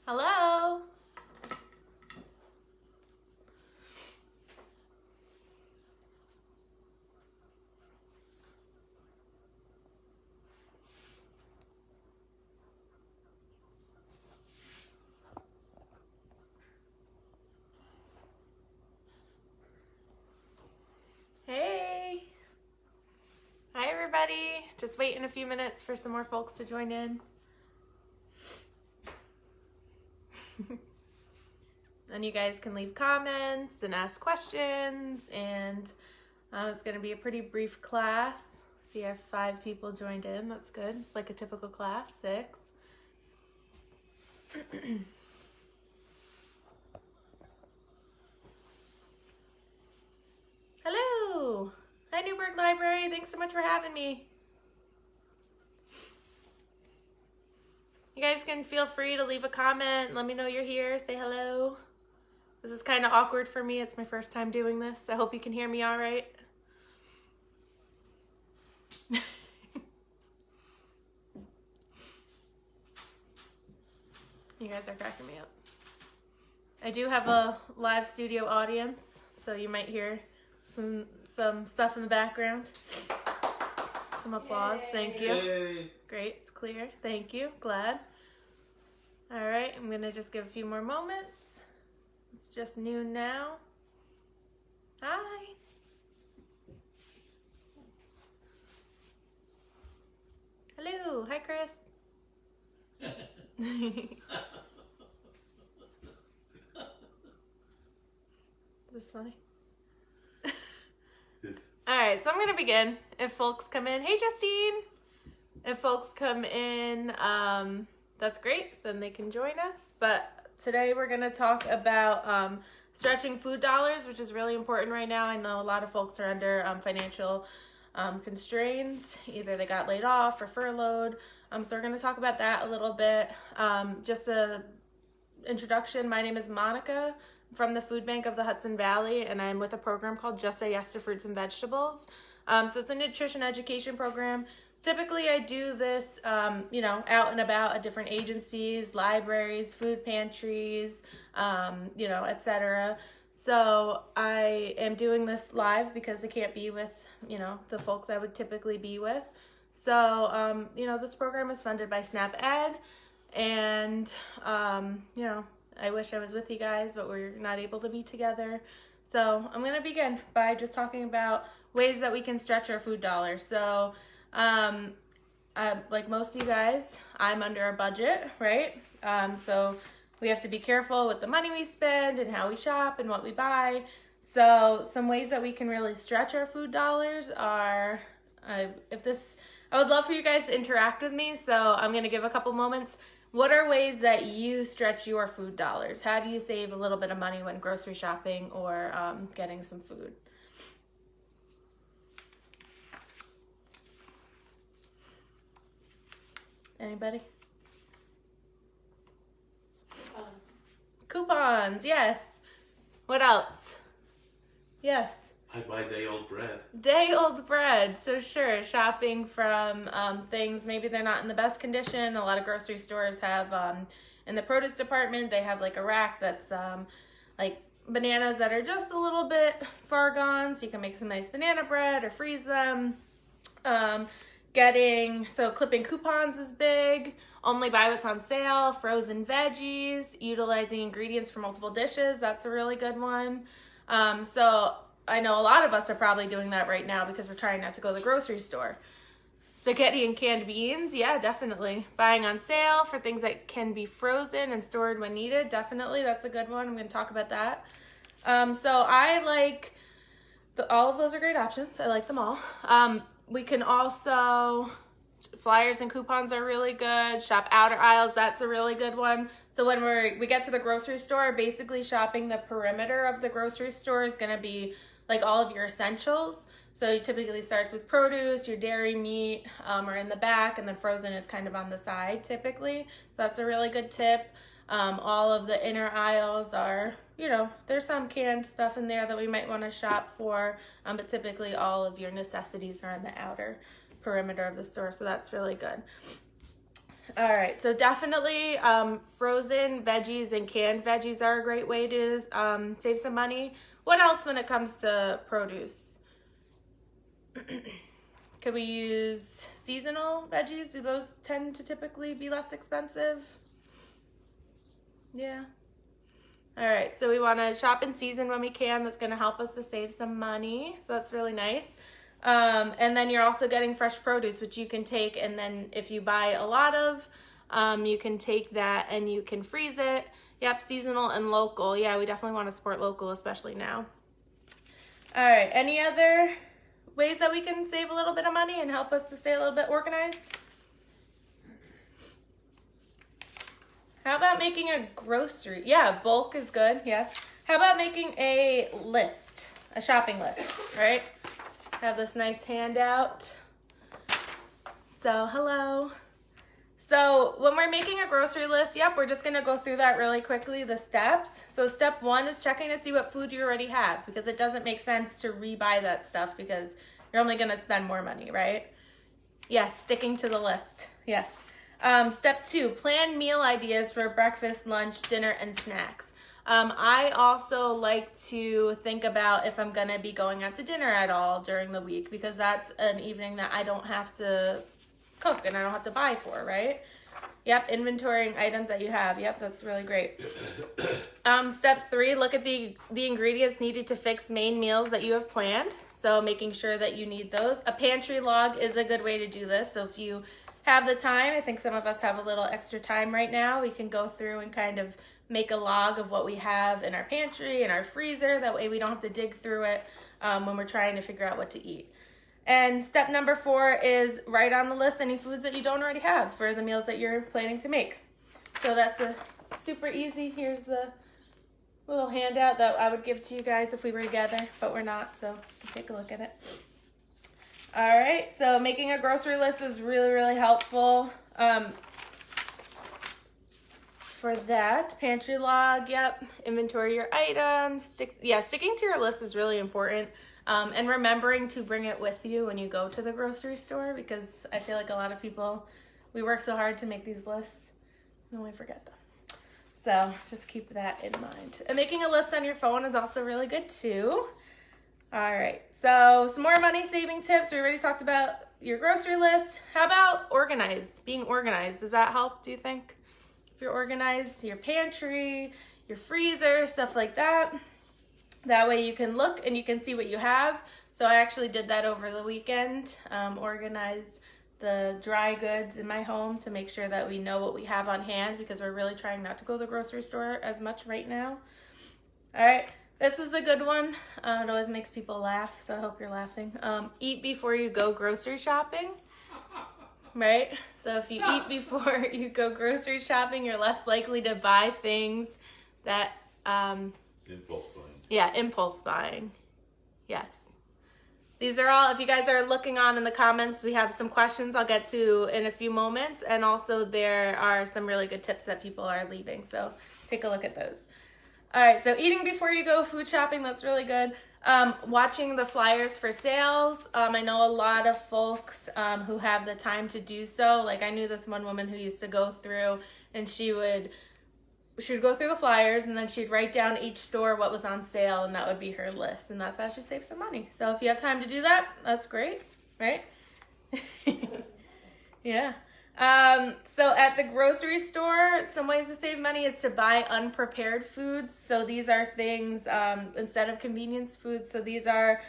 Hello. Hey. Hi, everybody. Just waiting a few minutes for some more folks to join in. And you guys can leave comments and ask questions, and it's going to be a pretty brief class. See, I have 5 people joined in. That's good. It's like a typical class, 6. Hello. Hi, Newburgh Library. Thanks so much for having me. You guys can feel free to leave a comment. Let me know you're here. Say hello. This is kind of awkward for me. It's my first time doing this. I hope you can hear me all right. You guys are cracking me up. I do have a live studio audience, so you might hear some stuff in the background. Some applause. Yay. Thank you. Yay. Great. It's clear. Thank you. Glad. All right. I'm going to just give a few more moments. It's just noon now. Hi. Hello. Hi, Chris. This is funny. Yes. All right, so I'm going to begin. If folks come in, hey, Justine. If folks come in, that's great. Then they can join us. But today we're going to talk about stretching food dollars, which is really important right now. I know a lot of folks are under financial constraints. Either they got laid off or furloughed. So we're going to talk about that a little bit. Just a introduction. My name is Monica from the Food Bank of the Hudson Valley, and I'm with a program called Just Say Yes to Fruits and Vegetables. So it's a nutrition education program. Typically, I do this, out and about at different agencies, libraries, food pantries, etc. So I am doing this live because I can't be with, the folks I would typically be with. So, this program is funded by SNAP Ed, and, I wish I was with you guys, but we're not able to be together. So I'm going to begin by just talking about ways that we can stretch our food dollars. So, like most of you guys, I'm under a budget, right? So we have to be careful with the money we spend and how we shop and what we buy. So some ways that we can really stretch our food dollars are, I would love for you guys to interact with me. So I'm going to give a couple moments. What are ways that you stretch your food dollars? How do you save a little bit of money when grocery shopping or getting some food? Anybody? Coupons, yes. What else? Yes. I buy day-old bread. Day-old bread. So sure, shopping from things, maybe they're not in the best condition. A lot of grocery stores have, in the produce department, they have like a rack that's like bananas that are just a little bit far gone. So you can make some nice banana bread or freeze them. Clipping coupons is big. Only buy what's on sale. Frozen veggies. Utilizing ingredients for multiple dishes. That's a really good one. So I know a lot of us are probably doing that right now because we're trying not to go to the grocery store. Spaghetti and canned beans, yeah, definitely. Buying on sale for things that can be frozen and stored when needed, definitely. That's a good one. I'm going to talk about that. So I like, all of those are great options. I like them all. We can also, flyers and coupons are really good. Shop outer aisles, that's a really good one. So when we get to the grocery store, basically shopping the perimeter of the grocery store is going to be like all of your essentials. So it typically starts with produce, your dairy, meat are in the back, and then frozen is kind of on the side typically. So that's a really good tip. All of the inner aisles are, there's some canned stuff in there that we might want to shop for, but typically all of your necessities are on the outer perimeter of the store, so that's really good. All right, so definitely frozen veggies and canned veggies are a great way to save some money. What else when it comes to produce? Could we use seasonal veggies? Do those tend to typically be less expensive? Yeah. All right, so we want to shop in season when we can. That's going to help us to save some money, so that's really nice. And then you're also getting fresh produce, which you can take, and then if you buy a lot of, you can take that and you can freeze it. Yep, seasonal and local. Yeah, we definitely want to support local, especially now. All right, any other ways that we can save a little bit of money and help us to stay a little bit organized? How about making a grocery? Yeah, bulk is good, yes. How about making a list, a shopping list, right? Have this nice handout. So, hello. So, when we're making a grocery list, yep, we're just gonna go through that really quickly, the steps. So, step 1 is checking to see what food you already have, because it doesn't make sense to rebuy that stuff because you're only gonna spend more money, right? Yes, sticking to the list, yes. Step 2, plan meal ideas for breakfast, lunch, dinner, and snacks. I also like to think about if I'm going to be going out to dinner at all during the week, because that's an evening that I don't have to cook and I don't have to buy for, right? Yep, inventorying items that you have. Yep, that's really great. Step 3, look at the ingredients needed to fix main meals that you have planned. So making sure that you need those. A pantry log is a good way to do this. So if you have the time, I think some of us have a little extra time right now, we can go through and kind of make a log of what we have in our pantry and our freezer. That way we don't have to dig through it when we're trying to figure out what to eat. And step number 4 is write on the list any foods that you don't already have for the meals that you're planning to make. So that's a super easy. Here's the little handout that I would give to you guys if we were together, but we're not, so you can take a look at it. All right, so making a grocery list is really, really helpful. For that, pantry log, yep, inventory your items. Sticking to your list is really important. And remembering to bring it with you when you go to the grocery store, because I feel like a lot of people, we work so hard to make these lists and then we forget them. So just keep that in mind. And making a list on your phone is also really good too. All right, so some more money saving tips. We already talked about your grocery list. How about being organized? Does that help, do you think? If you're organized, your pantry, your freezer, stuff like that. That way you can look and you can see what you have. So I actually did that over the weekend, organized the dry goods in my home to make sure that we know what we have on hand, because we're really trying not to go to the grocery store as much right now. All right. This is a good one. It always makes people laugh, so I hope you're laughing. Eat before you go grocery shopping, right? So if you eat before you go grocery shopping, you're less likely to buy things that... impulse buying. Yeah, impulse buying. Yes. These are all, if you guys are looking on in the comments, we have some questions I'll get to in a few moments. And also there are some really good tips that people are leaving, so take a look at those. All right, so eating before you go food shopping, that's really good. Watching the flyers for sales. I know a lot of folks who have the time to do so. Like I knew this one woman who used to go through and she would go through the flyers and then she'd write down each store what was on sale, and that would be her list. And that's how she saved some money. So if you have time to do that, that's great, right? Yeah. So at the grocery store, some ways to save money is to buy unprepared foods. So these are things, instead of convenience foods. So these are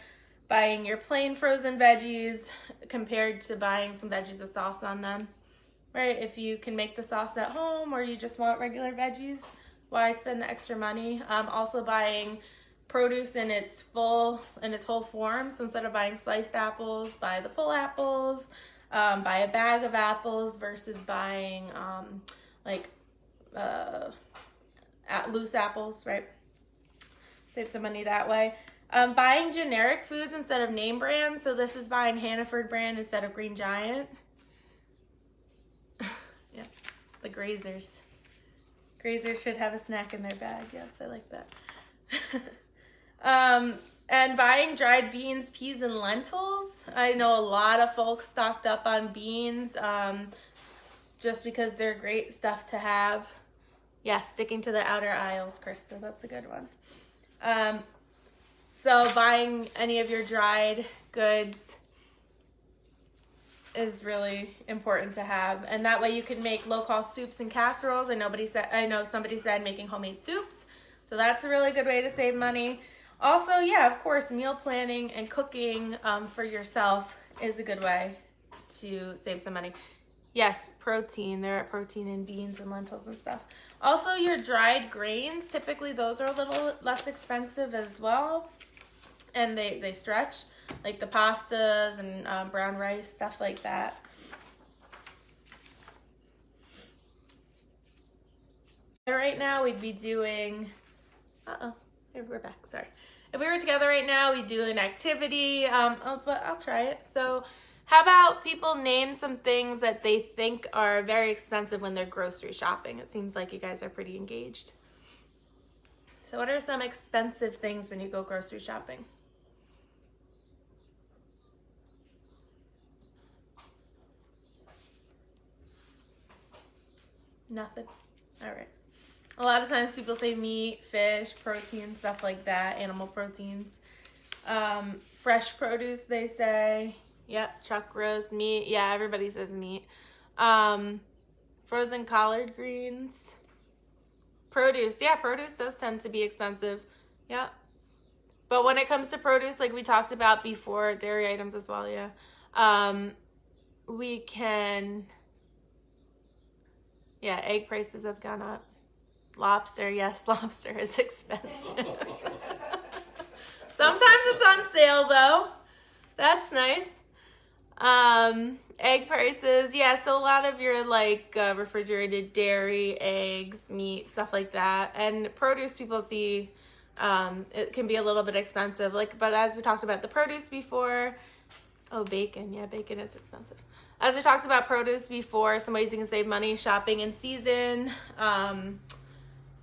buying your plain frozen veggies compared to buying some veggies with sauce on them, right? If you can make the sauce at home or you just want regular veggies, why spend the extra money? Also buying produce in its whole form. So instead of buying sliced apples, buy the full apples. Buy a bag of apples versus buying loose apples, right? Save some money that way. Buying generic foods instead of name brands. So this is buying Hannaford brand instead of Green Giant. Yes, the grazers. Grazers should have a snack in their bag. Yes, I like that. And buying dried beans, peas, and lentils. I know a lot of folks stocked up on beans just because they're great stuff to have. Yeah, sticking to the outer aisles, Krista, that's a good one. So buying any of your dried goods is really important to have, and that way you can make low-cost soups and casseroles. And I know somebody said making homemade soups, so that's a really good way to save money. Also, yeah, of course, meal planning and cooking for yourself is a good way to save some money. Yes, protein. There are protein in beans and lentils and stuff. Also, your dried grains, typically those are a little less expensive as well, and they stretch, like the pastas and brown rice, stuff like that. Right now, we'd be doing... Here, we're back. Sorry. If we were together right now, we'd do an activity, but I'll try it. So how about people name some things that they think are very expensive when they're grocery shopping? It seems like you guys are pretty engaged. So what are some expensive things when you go grocery shopping? Nothing. All right. A lot of times people say meat, fish, protein, stuff like that, animal proteins. Fresh produce, they say. Yep, chuck roast, meat. Yeah, everybody says meat. Frozen collard greens. Produce. Yeah, produce does tend to be expensive. Yeah. But when it comes to produce, like we talked about before, dairy items as well, yeah. We can... Yeah, egg prices have gone up. Lobster, yes, lobster is expensive. Sometimes it's on sale though. That's nice. Egg prices, yeah, so a lot of your like refrigerated dairy, eggs, meat, stuff like that. And produce, people see it can be a little bit expensive. But as we talked about the produce before, bacon, yeah, bacon is expensive. As we talked about produce before, some ways you can save money: shopping in season,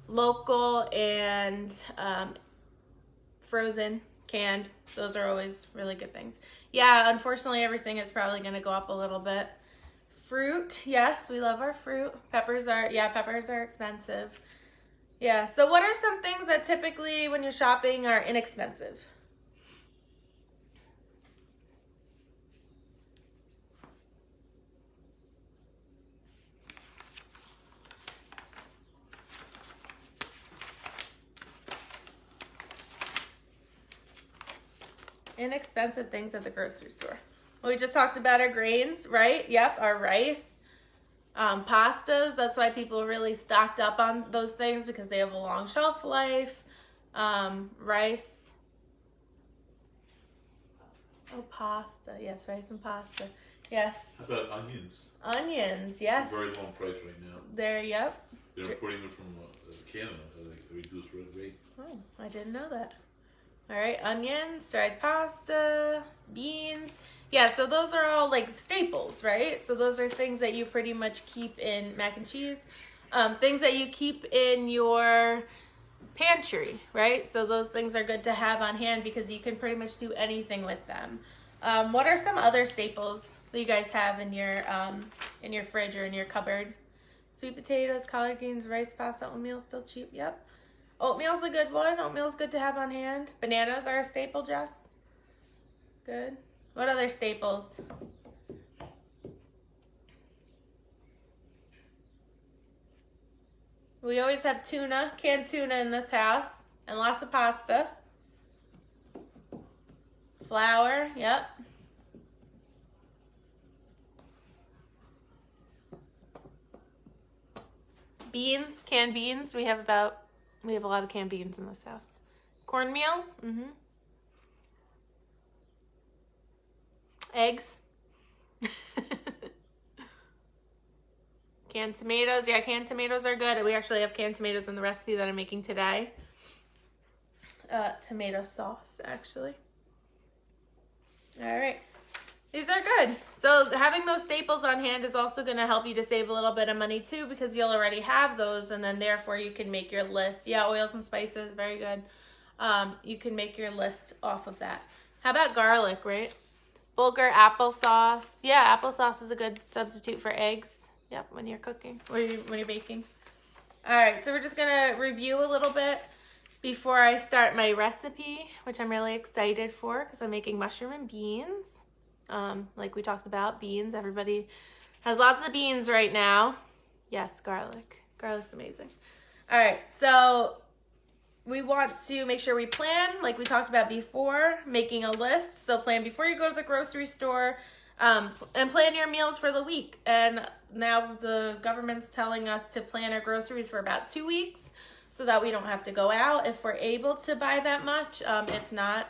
local, and frozen, canned. Those are always really good things. Yeah, unfortunately, everything is probably going to go up a little bit. Fruit, yes, we love our fruit. Peppers are expensive. Yeah, so what are some things that typically when you're shopping are inexpensive? Inexpensive things at the grocery store. Well, we just talked about our grains, right? Yep, our rice, pastas. That's why people really stocked up on those things, because they have a long shelf life. Rice. Pasta. Yes, rice and pasta. Yes. How about onions? Onions, yes. Very low price right now. Yep. They're importing them from Canada at a reduced rate. Oh, I didn't know that. All right, onions, dried pasta, beans. Yeah, so those are all like staples, right? So those are things that you pretty much keep in mac and cheese. Things that you keep in your pantry, right? So those things are good to have on hand because you can pretty much do anything with them. What are some other staples that you guys have in your fridge or in your cupboard? Sweet potatoes, collard greens, rice, pasta, oatmeal, still cheap. Yep. Oatmeal's a good one. Oatmeal's good to have on hand. Bananas are a staple, Jess. Good. What other staples? We always have tuna, canned tuna in this house, and lots of pasta. Flour, yep. Beans, canned beans. We have a lot of canned beans in this house. Cornmeal, Eggs. Canned tomatoes. Yeah, canned tomatoes are good. We actually have canned tomatoes in the recipe that I'm making today. Tomato sauce, actually. All right. These are good. So having those staples on hand is also going to help you to save a little bit of money too, because you'll already have those, and then therefore you can make your list. Yeah, oils and spices, very good. You can make your list off of that. How about garlic, right? Bulgur applesauce. Yeah, applesauce is a good substitute for eggs. Yep, when you're cooking or when you're baking. All right, so we're just gonna review a little bit before I start my recipe, which I'm really excited for because I'm making mushroom and beans. Like we talked about, beans. Everybody has lots of beans right now. Yes, garlic. Garlic's amazing. All right, so we want to make sure we plan, like we talked about before, making a list. So plan before you go to the grocery store, and plan your meals for the week. And now the government's telling us to plan our groceries for about 2 weeks so that we don't have to go out if we're able to buy that much. If not,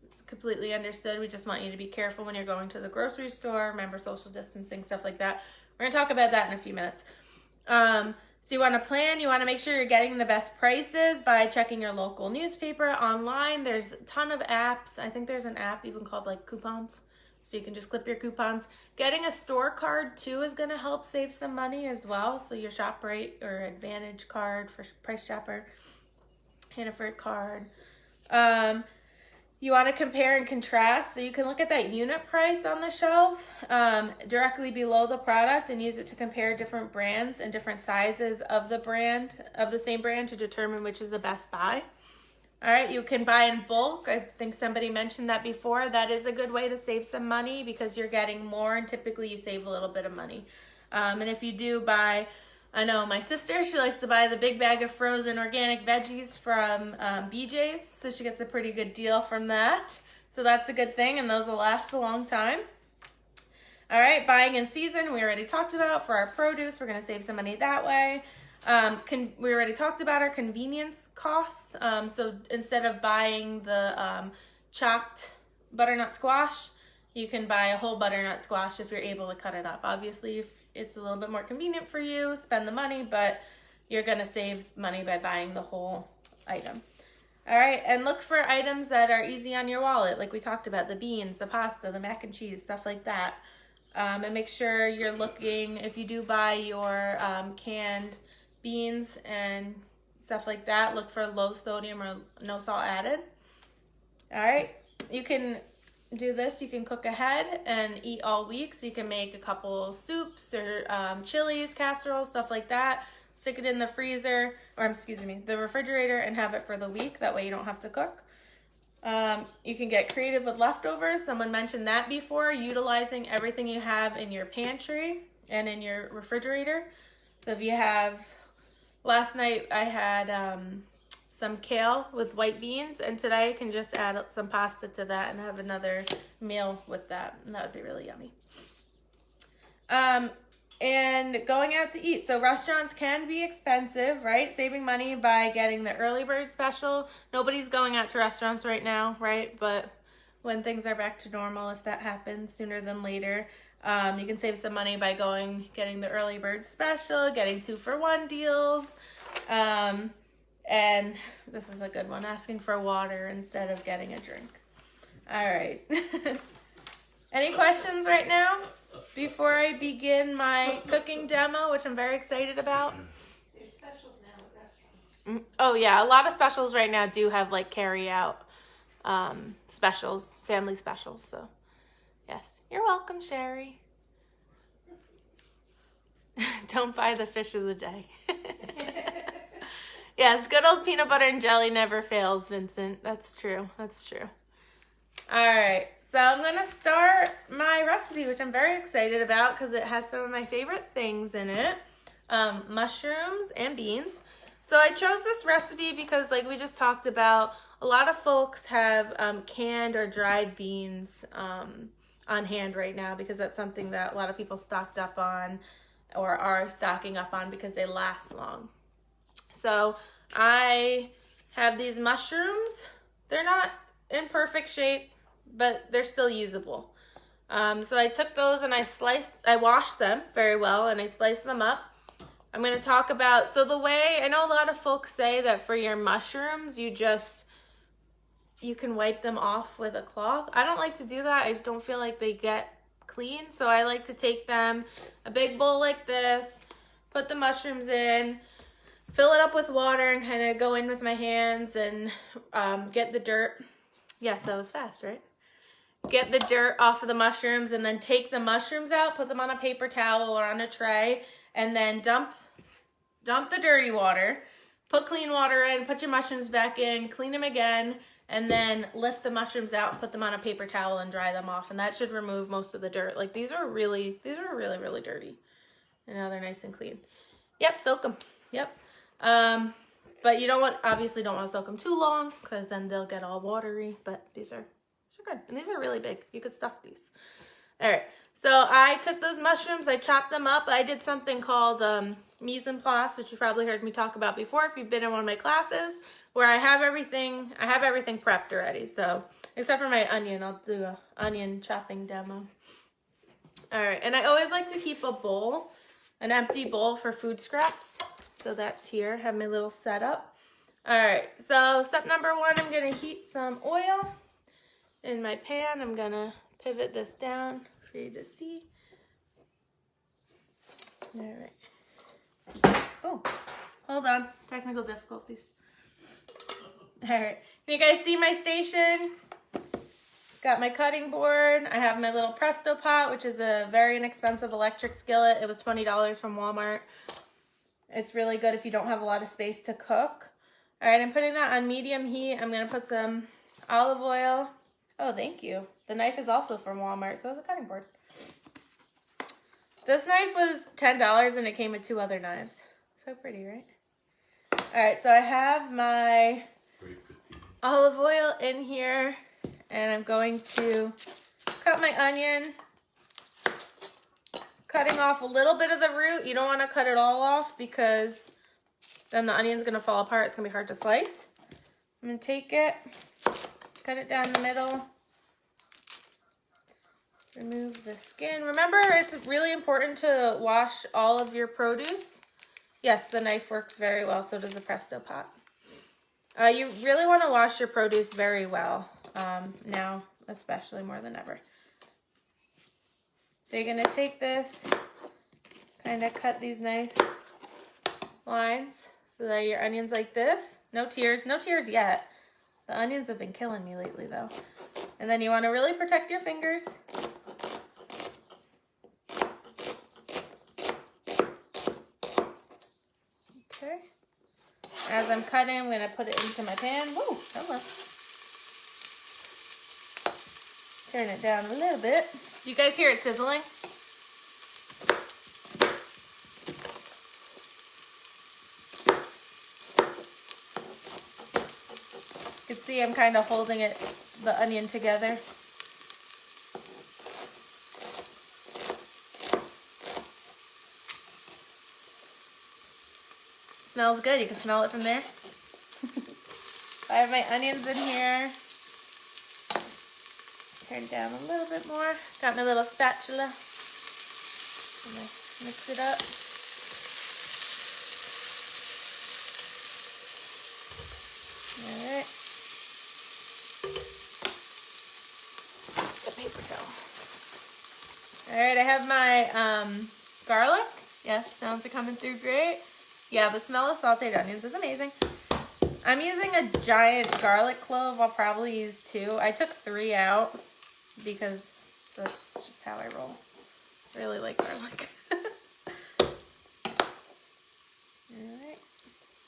it's completely understood. We just want you to be careful when you're going to the grocery store. Remember social distancing, stuff like that. We're going to talk about that in a few minutes. So you want to plan, you want to make sure you're getting the best prices by checking your local newspaper online. There's a ton of apps. I think there's an app even called like coupons. So you can just clip your coupons. Getting a store card too is going to help save some money as well. So your ShopRite or Advantage card for Price Chopper, Hannaford card. You want to compare and contrast. So you can look at that unit price on the shelf directly below the product and use it to compare different brands and different sizes of the brand, of the same brand, to determine which is the best buy. All right, you can buy in bulk. I think somebody mentioned that before. That is a good way to save some money because you're getting more and typically you save a little bit of money. And if you do buy, I know my sister, she likes to buy the big bag of frozen organic veggies from BJ's, so she gets a pretty good deal from that. So that's a good thing, and those will last a long time. All right, buying in season, we already talked about for our produce. We're going to save some money that way. We already talked about our convenience costs. So instead of buying the chopped butternut squash, you can buy a whole butternut squash if you're able to cut it up. Obviously, if it's a little bit more convenient for you, spend the money, but you're going to save money by buying the whole item. All right, and look for items that are easy on your wallet, like we talked about, the beans, the pasta, the mac and cheese, stuff like that. And make sure you're looking, if you do buy your canned beans and stuff like that, look for low sodium or no salt added. All right, you can do this, you can cook ahead and eat all week. So you can make a couple soups or chilies, casseroles, stuff like that. Stick it in the freezer, or excuse me, the refrigerator, and have it for the week. That way you don't have to cook. You can get creative with leftovers. Someone mentioned that before, utilizing everything you have in your pantry and in your refrigerator. So if you have, last night I had some kale with white beans, and today I can just add some pasta to that and have another meal with that, and that would be really yummy. And going out to eat. So restaurants can be expensive, right? Saving money by getting the early bird special. Nobody's going out to restaurants right now, right? But when things are back to normal, if that happens sooner than later, you can save some money by getting the early bird special, getting 2-for-1 deals. And this is a good one, asking for water instead of getting a drink. All right. Any questions right now before I begin my cooking demo, which I'm very excited about? There's specials now at restaurants. Oh yeah, a lot of specials right now do have like carry out specials, family specials. So yes, you're welcome, Sherry. Don't buy the fish of the day. Yes, good old peanut butter and jelly never fails, Vincent. That's true. That's true. All right. So I'm going to start my recipe, which I'm very excited about because it has some of my favorite things in it. Mushrooms and beans. So I chose this recipe because, like we just talked about, a lot of folks have canned or dried beans on hand right now because that's something that a lot of people stocked up on or are stocking up on because they last long. So I have these mushrooms. They're not in perfect shape, but they're still usable. So I took those and I washed them very well and I sliced them up. I'm going to talk about, so the way, I know a lot of folks say that for your mushrooms, you can wipe them off with a cloth. I don't like to do that. I don't feel like they get clean. So I like to take them, a big bowl like this, put the mushrooms in, fill it up with water and kind of go in with my hands and get the dirt. Yes, that was fast, right? get the dirt off of the mushrooms, and then take the mushrooms out, put them on a paper towel or on a tray, and then dump the dirty water, put clean water in, put your mushrooms back in, clean them again, and then lift the mushrooms out, put them on a paper towel and dry them off. And that should remove most of the dirt. Like these are really, really dirty. And now they're nice and clean. Yep, soak them. Yep. But you obviously don't want to soak them too long because then they'll get all watery. But these are good. And these are really big. You could stuff these. All right. So I took those mushrooms, I chopped them up. I did something called mise en place, which you probably heard me talk about before if you've been in one of my classes, where I have everything prepped already. So except for my onion, I'll do an onion chopping demo. All right. And I always like to keep a bowl, an empty bowl for food scraps. So that's here. I have my little setup. All right. So step number 1, I'm going to heat some oil in my pan. I'm going to pivot this down for you to see. All right. Oh, hold on. Technical difficulties. All right. Can you guys see my station? Got my cutting board. I have my little Presto pot, which is a very inexpensive electric skillet. It was $20 from Walmart. It's really good if you don't have a lot of space to cook. All right, I'm putting that on medium heat. I'm going to put some olive oil. Oh, thank you. The knife is also from Walmart, so it's a cutting board. This knife was $10 and it came with 2 other knives. So pretty, right? All right, so I have my olive oil in here and I'm going to cut my onion, cutting off a little bit of the root. You don't want to cut it all off because then the onion's going to fall apart. It's going to be hard to slice. I'm going to take it, cut it down the middle. Remove the skin. Remember, it's really important to wash all of your produce. Yes, the knife works very well, so does the Presto pot. You really want to wash your produce very well, now, especially more than ever. So you're going to take this, kind of cut these nice lines so that your onion's like this. No tears yet. The onions have been killing me lately, though. And then you want to really protect your fingers. Okay. As I'm cutting, I'm going to put it into my pan. Woo, hello. Turn it down a little bit. You guys hear it sizzling? You can see I'm kind of holding the onion together. Smells good. You can smell it from there. I have my onions in here. Turn it down a little bit more. Got my little spatula. I'm gonna mix it up. All right. The paper towel. All right, I have my garlic. Yes, sounds are coming through great. Yeah, the smell of sauteed onions is amazing. I'm using a giant garlic clove. I'll probably use 2. I took 3 out because that's just how I roll. I really like garlic. Alright.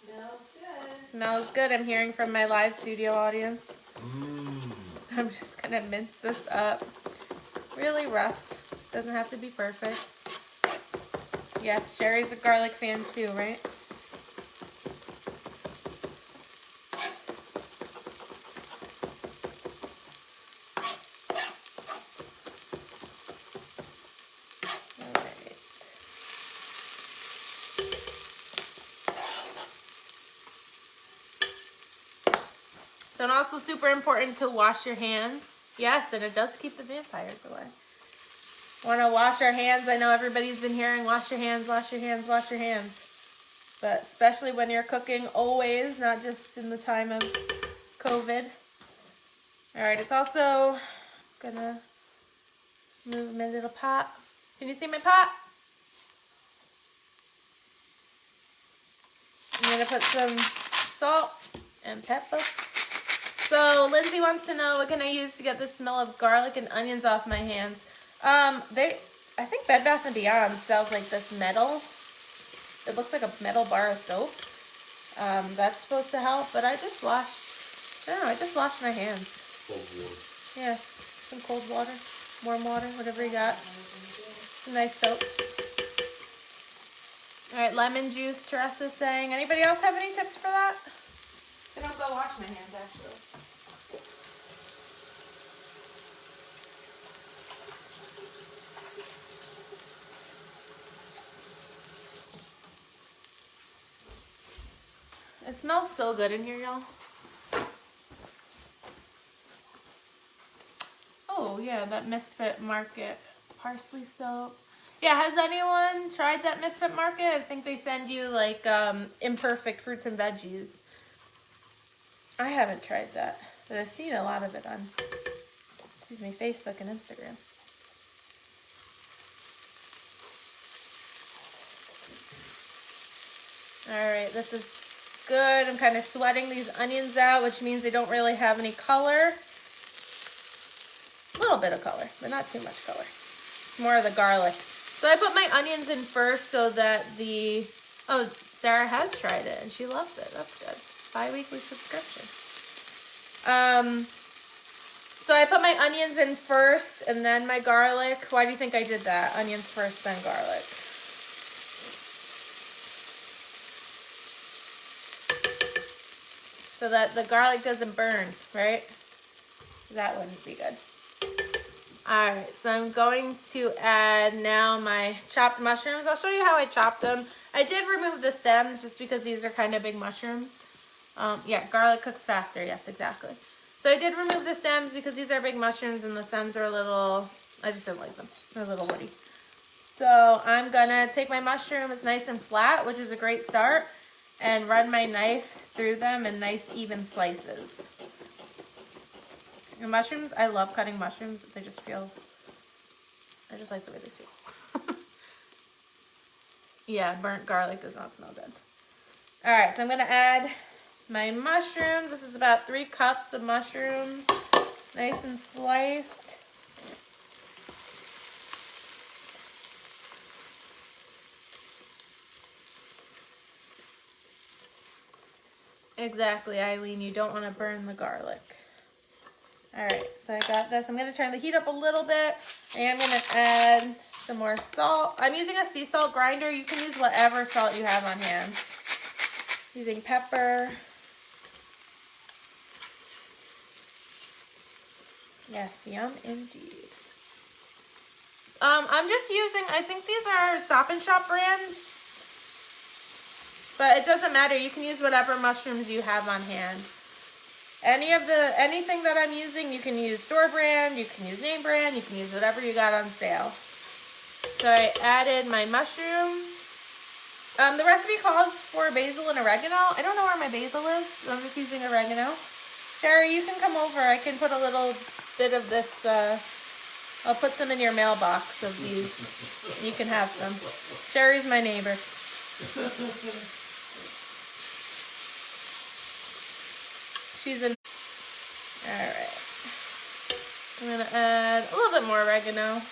Smells good. Smells good. I'm hearing from my live studio audience. So I'm just going to mince this up. Really rough. Doesn't have to be perfect. Yes, Sherry's a garlic fan too, right? Alright. So it's also super important to wash your hands. Yes, and it does keep the vampires away. Want to wash our hands. I know everybody's been hearing wash your hands, wash your hands, wash your hands. But especially when you're cooking, always, not just in the time of COVID. Alright, it's also gonna move my little pot. Can you see my pot? I'm gonna put some salt and pepper. So Lindsay wants to know, what can I use to get the smell of garlic and onions off my hands? I think Bed Bath & Beyond sells like this metal. It looks like a metal bar of soap. That's supposed to help, but I just washed my hands. Cold water. Yeah, some cold water, warm water, whatever you got. Some nice soap. All right, lemon juice, Teresa's saying. Anybody else have any tips for that? I don't go wash my hands, actually. It smells so good in here, y'all. Oh, yeah, that Misfit Market parsley soap. Yeah, has anyone tried that Misfit Market? I think they send you, like, imperfect fruits and veggies. I haven't tried that, but I've seen a lot of it on, Facebook and Instagram. All right, this is good. I'm kind of sweating these onions out, which means they don't really have any color. A little bit of color, but not too much color. More of the garlic. So I put my onions in first so that Sarah has tried it and she loves it. That's good. Bi-weekly subscription. So I put my onions in first and then my garlic. Why do you think I did that? Onions first, then garlic. So that the garlic doesn't burn, right? That wouldn't be good. Alright, so I'm going to add now my chopped mushrooms. I'll show you how I chopped them. I did remove the stems just because these are kind of big mushrooms. Yeah, garlic cooks faster. Yes, exactly. So I did remove the stems because these are big mushrooms and the stems are a little, I just didn't like them. They're a little woody. So I'm going to take my mushroom. It's nice and flat, which is a great start. And run my knife through them in nice even slices. And mushrooms, I love cutting mushrooms. They just feel, I just like the way they feel. Yeah, burnt garlic does not smell good. All right, so I'm gonna add my mushrooms. This is about 3 cups of mushrooms, nice and sliced. Exactly, Eileen, you don't want to burn the garlic. All right, so I got this. I'm going to turn the heat up a little bit. I am going to add some more salt. I'm using a sea salt grinder. You can use whatever salt you have on hand. Using pepper. Yes, yum indeed. I'm just using, I think these are Stop and Shop brand. But it doesn't matter. You can use whatever mushrooms you have on hand. Anything that I'm using, you can use store brand, you can use name brand, you can use whatever you got on sale. So I added my mushroom. The recipe calls for basil and oregano. I don't know where my basil is, so I'm just using oregano. Sherry, you can come over. I can put a little bit of this, I'll put some in your mailbox of these. You can have some. Sherry's my neighbor. She's in. Alright. I'm going to add a little bit more oregano.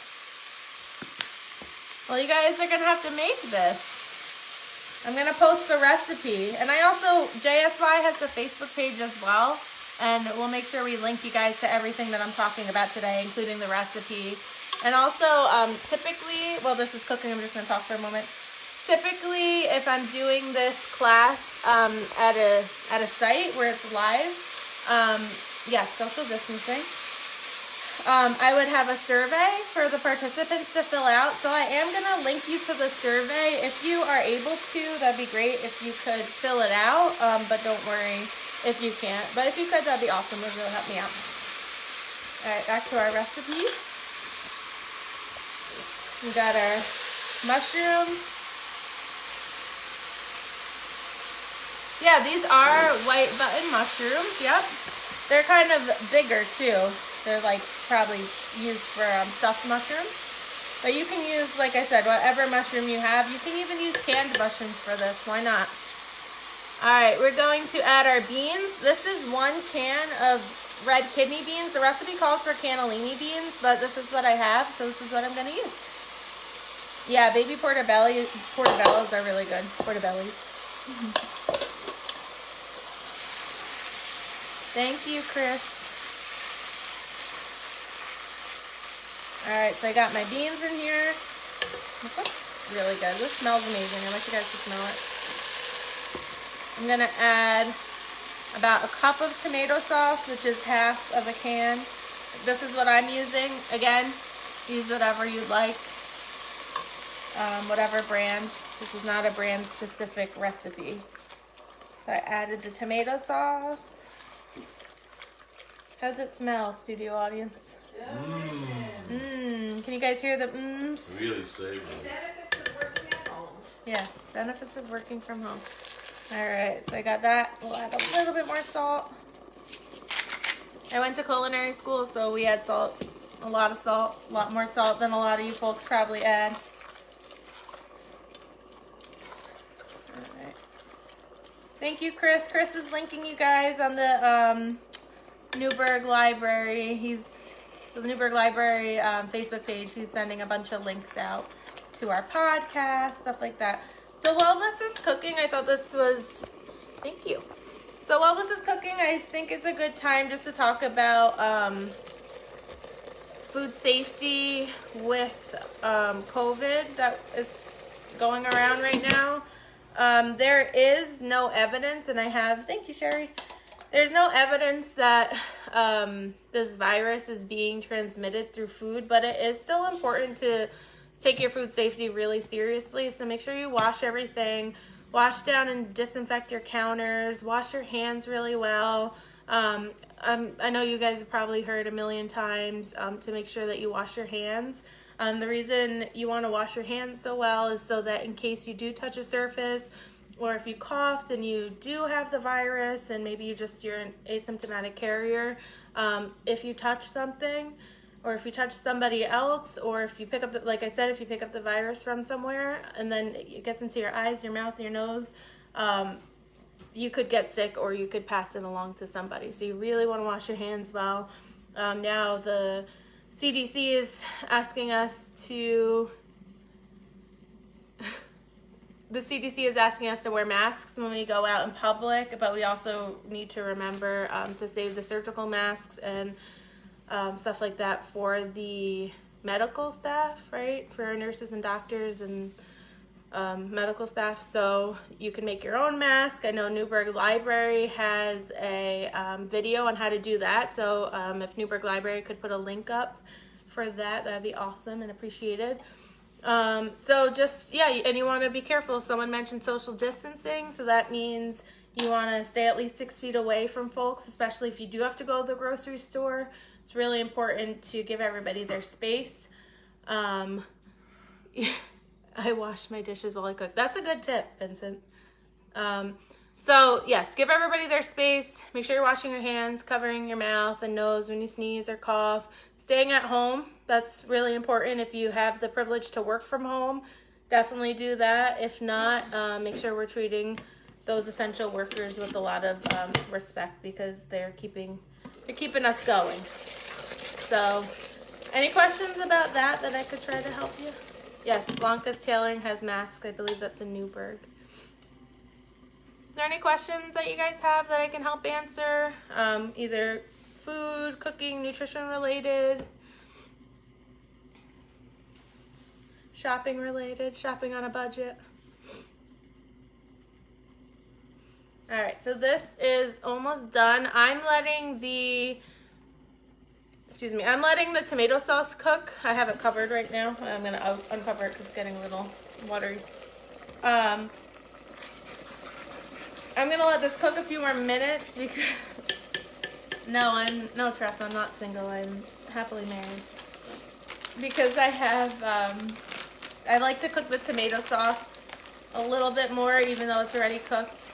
Well, you guys are going to have to make this. I'm going to post the recipe. And I also, JSY has a Facebook page as well. And we'll make sure we link you guys to everything that I'm talking about today, including the recipe. And also, typically, well, this is cooking. I'm just going to talk for a moment. Typically, if I'm doing this class at a site where it's live, social distancing, I would have a survey for the participants to fill out. So I am going to link you to the survey. If you are able to, that'd be great if you could fill it out, but don't worry if you can't. But if you could, that'd be awesome. It would really help me out. All right, back to our recipe. We got our mushrooms. Yeah, these are white button mushrooms. Yep. They're kind of bigger too. They're like probably used for stuffed mushrooms. But you can use, like I said, whatever mushroom you have. You can even use canned mushrooms for this. Why not? All right, we're going to add our beans. This is 1 can of red kidney beans. The recipe calls for cannellini beans, but this is what I have, so this is what I'm going to use. Yeah, baby portobellos are really good. Portobellis. Thank you, Chris. All right, so I got my beans in here. This looks really good. This smells amazing. I want you guys to smell it. I'm gonna add about a cup of tomato sauce, which is half of a can. This is what I'm using. Again, use whatever you'd like. Whatever brand. This is not a brand specific recipe. So I added the tomato sauce. How does it smell, studio audience? Can you guys hear the mms? Really savory. Benefits of working at home. Yes, benefits of working from home. All right, so I got that. We'll add a little bit more salt. I went to culinary school, so we had salt, a lot of salt, a lot more salt than a lot of you folks probably add. All right. Thank you, Chris. Chris is linking you guys on the Newburgh Library. The Newburgh Library Facebook page. He's sending a bunch of links out to our podcast, stuff like that. So while this is cooking, I thought this was, thank you. So while this is cooking, I think it's a good time just to talk about food safety with COVID that is going around right now. There is no evidence, and thank you, Sherry. There's no evidence that this virus is being transmitted through food, but it is still important to take your food safety really seriously. So make sure you wash everything, wash down and disinfect your counters, wash your hands really well. I know you guys have probably heard a million times to make sure that you wash your hands. The reason you want to wash your hands so well is so that in case you do touch a surface, or if you coughed and you do have the virus and maybe you're an asymptomatic carrier, if you touch something or if you touch somebody else, or if you pick up, like I said, if you pick up the virus from somewhere and then it gets into your eyes, your mouth, your nose, you could get sick or you could pass it along to somebody. So you really want to wash your hands well. Now the CDC is asking us to wear masks when we go out in public, but we also need to remember to save the surgical masks and stuff like that for the medical staff, right? For nurses and doctors and medical staff. So you can make your own mask. I know Newburgh Library has a video on how to do that. So if Newburgh Library could put a link up for that, that'd be awesome and appreciated. So just, and you want to be careful. Someone mentioned social distancing. So that means you want to stay at least 6 feet away from folks, especially if you do have to go to the grocery store. It's really important to give everybody their space. I wash my dishes while I cook. That's a good tip, Vincent. So yes, give everybody their space. Make sure you're washing your hands, covering your mouth and nose when you sneeze or cough. Staying at home, that's really important. If you have the privilege to work from home, definitely do that. If not, make sure we're treating those essential workers with a lot of respect, because they're keeping us going. So, any questions about that I could try to help you? Yes, Blanca's Tailoring has masks. I believe that's in Newburgh. Are there any questions that you guys have that I can help answer? Either food, cooking, nutrition related, shopping related, shopping on a budget. All right, so this is almost done. I'm letting the tomato sauce cook. I have it covered right now. I'm gonna uncover it because it's getting a little watery. I'm gonna let this cook a few more minutes because no stress, I'm not single. I'm happily married. Because I have I like to cook the tomato sauce a little bit more, even though it's already cooked,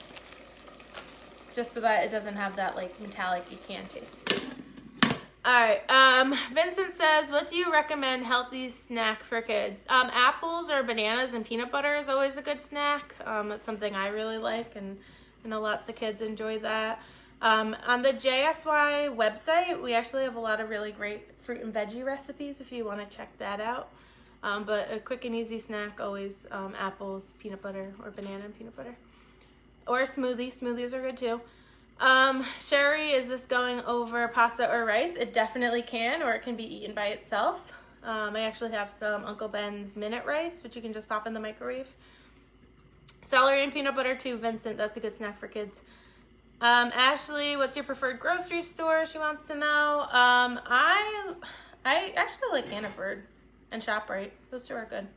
just so that it doesn't have that like metallic you can't taste. Alright, Vincent says, what do you recommend healthy snack for kids? Apples or bananas and peanut butter is always a good snack. That's something I really like, and I know lots of kids enjoy that. On the JSY website, we actually have a lot of really great fruit and veggie recipes if you want to check that out. But a quick and easy snack, always apples, peanut butter, or banana and peanut butter. Or a smoothie. Smoothies are good too. Sherry, is this going over pasta or rice? It definitely can, or it can be eaten by itself. I actually have some Uncle Ben's minute rice, which you can just pop in the microwave. Celery and peanut butter too, Vincent. That's a good snack for kids. Ashley, what's your preferred grocery store? She wants to know. I actually like Hannaford and ShopRite. Those two are good.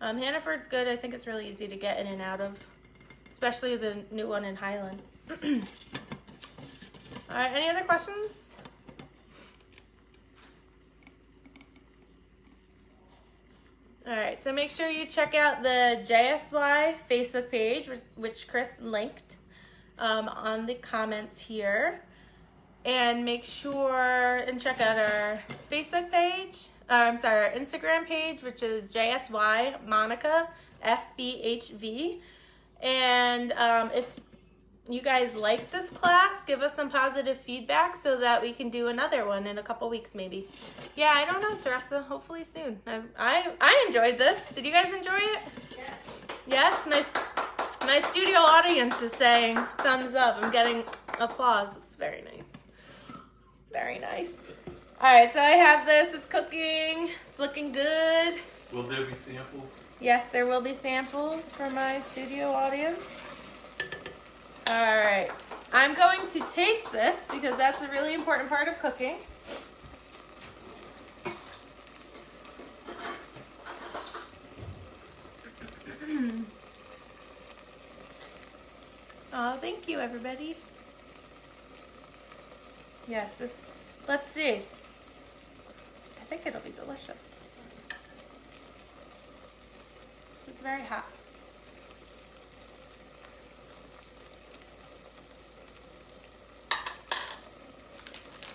Hannaford's good. I think it's really easy to get in and out of, especially the new one in Highland. All right, any other questions? All right, so make sure you check out the JSY Facebook page, which Chris linked on the comments here. And make sure and check out our Facebook page, our Instagram page, which is JSY Monica FBHV. And if you guys like this class, give us some positive feedback so that we can do another one in a couple weeks maybe. Yeah, I don't know, Teresa. Hopefully soon. I enjoyed this. Did you guys enjoy it? Yes. Yes? My studio audience is saying thumbs up. I'm getting applause. It's very nice. Very nice. All right, so I have this. It's cooking. It's looking good. Will there be samples? Yes, there will be samples for my studio audience. All right, I'm going to taste this because that's a really important part of cooking. Oh, thank you, everybody. Yes, let's see. I think it'll be delicious. It's very hot.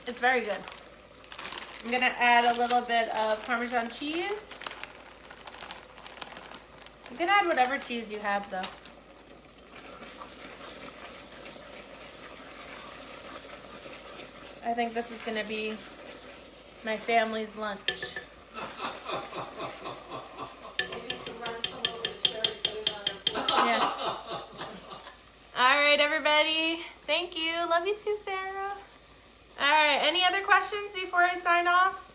It's very good. I'm gonna add a little bit of Parmesan cheese. You can add whatever cheese you have though. I think this is gonna be my family's lunch. Yeah. All right, everybody. Thank you. Love you too, Sarah. All right, any other questions before I sign off?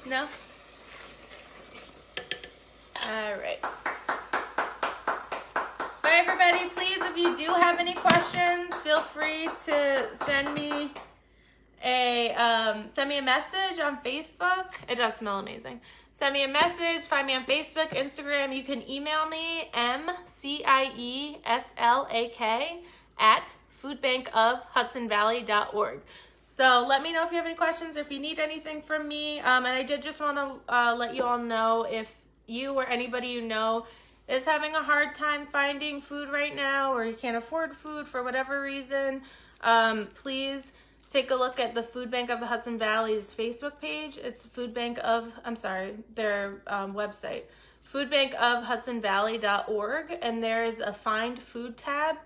No? All right. Bye, everybody. Please, if you do have any questions, feel free to send me a message on Facebook. It does smell amazing. Send me a message, find me on Facebook, Instagram. You can email me, mcieslak@foodbankofhudsonvalley.org. So let me know if you have any questions or if you need anything from me. And I did just want to let you all know, if you or anybody you know is having a hard time finding food right now, or you can't afford food for whatever reason, please take a look at the Food Bank of the Hudson Valley's Facebook page. It's their website, foodbankofhudsonvalley.org, and there's a Find Food tab.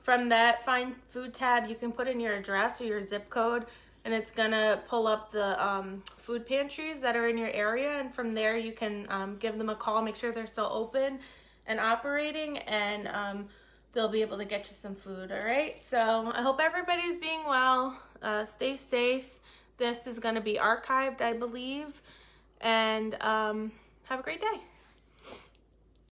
From that Find Food tab, you can put in your address or your zip code, and it's gonna pull up the food pantries that are in your area, and from there you can give them a call, make sure they're still open and operating, and they'll be able to get you some food. All right, so I hope everybody's being well. Stay safe. This is going to be archived, I believe, and have a great day.